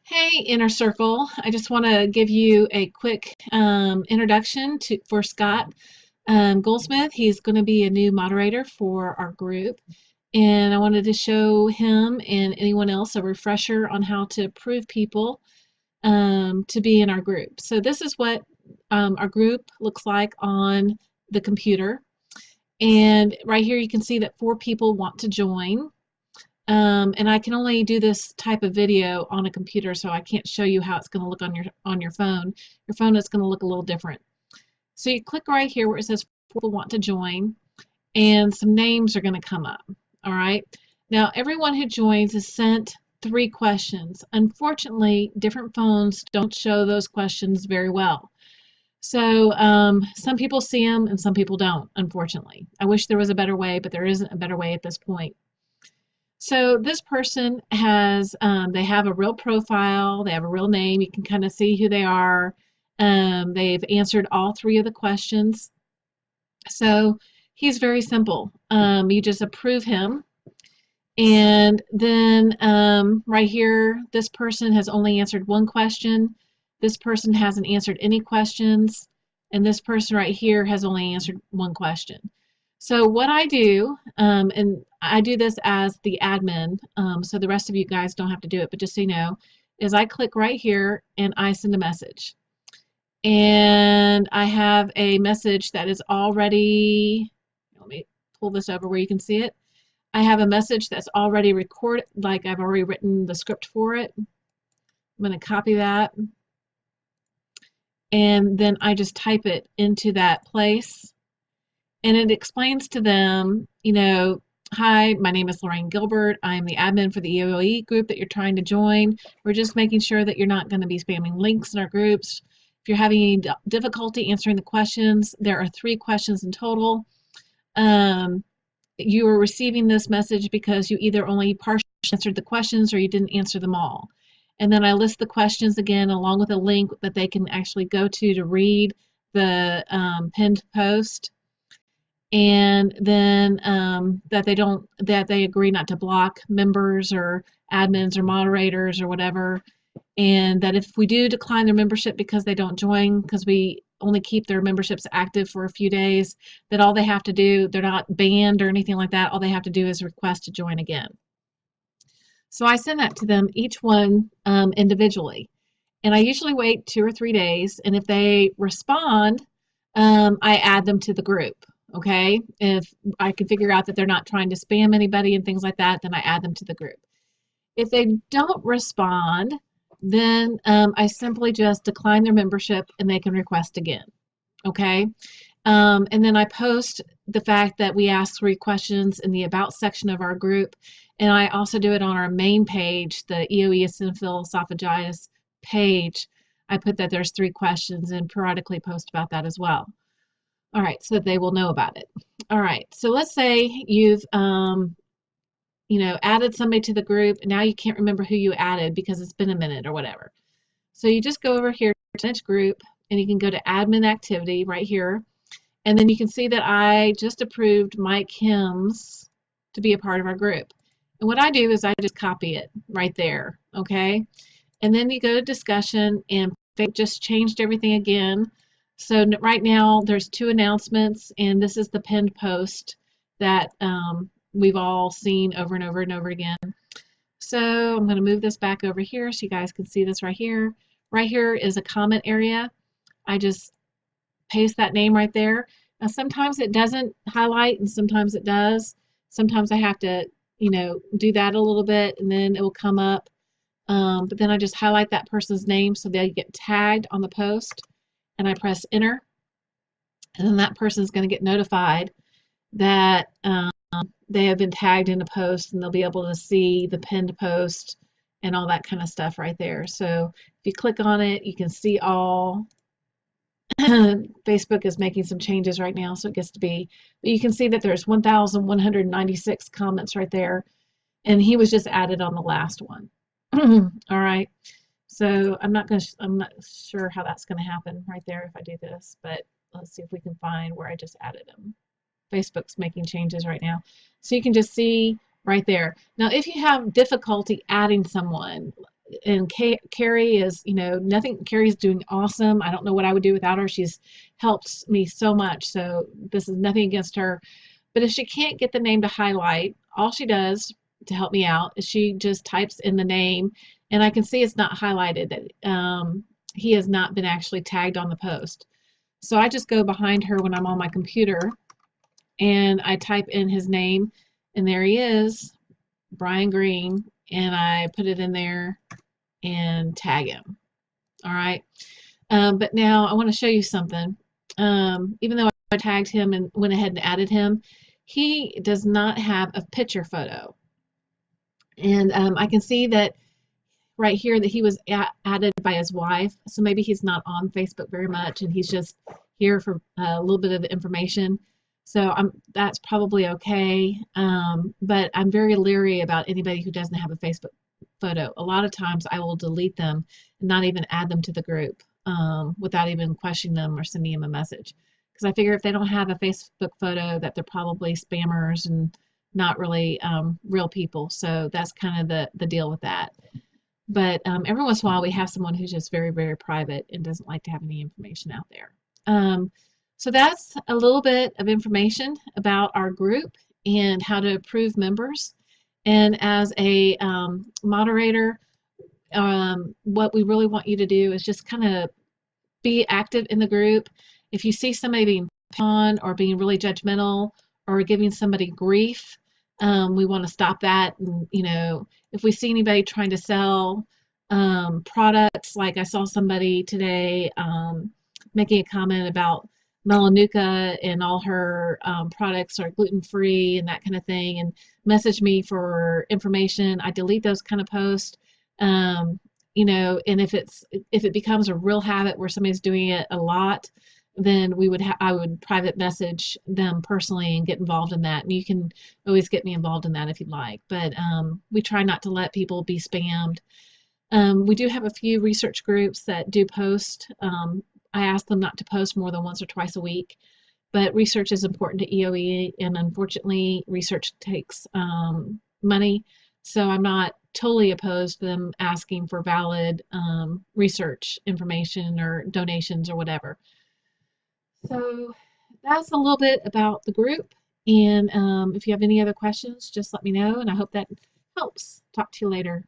Hey, Inner Circle. I just want to give you a quick introduction for Scott Goldsmith. He's going to be a new moderator for our group, and I wanted to show him and anyone else a refresher on how to approve people to be in our group. So this is what our group looks like on the computer, and right here you can see that 4 people want to join. And I can only do this type of video on a computer, so I can't show you how it's going to look on your phone. Your phone is going to look a little different. So you click right here where it says people want to join, and some names are going to come up. All right. Now everyone who joins is sent 3 questions. Unfortunately, different phones don't show those questions very well. So some people see them and some people don't, unfortunately. I wish there was a better way, but there isn't a better way at this point. So this person has, they have a real profile, they have a real name, you can kind of see who they are. They've answered all 3 of the questions. So he's very simple. You just approve him. And then right here, this person has only answered 1 question. This person hasn't answered any questions. And this person right here has only answered 1 question. So what I do, and I do this as the admin, so the rest of you guys don't have to do it, but just so you know, is I click right here and I send a message. And I have a message that is already, let me pull this over where you can see it. I have a message that's already recorded, like I've already written the script for it. I'm going to copy that. And then I just type it into that place. And it explains to them, hi, my name is Lorraine Gilbert. I'm the admin for the EOE group that you're trying to join. We're just making sure that you're not going to be spamming links in our groups. If you're having any difficulty answering the questions, there are 3 questions in total. You are receiving this message because you either only partially answered the questions or you didn't answer them all. And then I list the questions again along with a link that they can actually go to read the pinned post. And then that they agree not to block members or admins or moderators or whatever, and that if we do decline their membership because they don't join, because we only keep their memberships active for a few days, that all they have to do, they're not banned or anything like that, all they have to do is request to join again. So I send that to them, each one individually, and I usually wait 2 or 3 days, and if they respond, I add them to the group. Okay, if I can figure out that they're not trying to spam anybody and things like that, then I add them to the group. If they don't respond, then I simply just decline their membership and they can request again. Okay, and then I post the fact that we asked 3 questions in the About section of our group, and I also do it on our main page, the EOE eosinophil esophagitis page. I put that there's 3 questions and periodically post about that as well. All right, so they will know about it. All right, so let's say you've added somebody to the group, and now you can't remember who you added because it's been a minute or whatever. So you just go over here to each group, and you can go to admin activity right here, and then you can see that I just approved Mike Hims to be a part of our group. And what I do is I just copy it right there, okay? And then you go to discussion, and they just changed everything again. So right now there's 2 announcements, and this is the pinned post that we've all seen over and over and over again. So I'm going to move this back over here so you guys can see this right here. Right here is a comment area. I just paste that name right there. Now sometimes it doesn't highlight and sometimes it does. Sometimes I have to, do that a little bit and then it will come up. But then I just highlight that person's name so they get tagged on the post, and I press enter, and then that person is going to get notified that they have been tagged in a post, and they'll be able to see the pinned post and all that kind of stuff right there. So if you click on it, you can see all. Facebook is making some changes right now, so it gets to be, but you can see that there's 1,196 comments right there, and he was just added on the last one. All right, so I'm not sure how that's going to happen right there if I do this, but let's see if we can find where I just added him. Facebook's making changes right now. So you can just see right there. Now, if you have difficulty adding someone, and Carrie is, you know, nothing. Carrie's doing awesome. I don't know what I would do without her. She's helped me so much. So this is nothing against her. But if she can't get the name to highlight, all she does to help me out is she just types in the name, and I can see it's not highlighted that he has not been actually tagged on the post. So I just go behind her when I'm on my computer and I type in his name, and there he is, Brian Green, and I put it in there and tag him. All right. But now I want to show you something. Even though I tagged him and went ahead and added him, he does not have a picture photo. And I can see that right here that he was added by his wife. So maybe he's not on Facebook very much and he's just here for a little bit of information. So that's probably okay. But I'm very leery about anybody who doesn't have a Facebook photo. A lot of times I will delete them and not even add them to the group without even questioning them or sending them a message. Because I figure if they don't have a Facebook photo, that they're probably spammers and not really real people. So that's kind of the deal with that. But every once in a while, we have someone who's just very, very private and doesn't like to have any information out there. So that's a little bit of information about our group and how to approve members. And as a moderator, what we really want you to do is just kind of be active in the group. If you see somebody being on or being really judgmental or giving somebody grief, we want to stop that. And, you know, if we see anybody trying to sell products, like I saw somebody today making a comment about Melanuka and all her products are gluten-free and that kind of thing, and message me for information, I delete those kind of posts. You know, and if it becomes a real habit where somebody's doing it a lot, then I would private message them personally and get involved in that. And you can always get me involved in that if you'd like. But we try not to let people be spammed. We do have a few research groups that do post. I ask them not to post more than once or twice a week. But research is important to EOE, and unfortunately, research takes money. So I'm not totally opposed to them asking for valid research information or donations or whatever. So that's a little bit about the group. And if you have any other questions, just let me know. And I hope that helps. Talk to you later.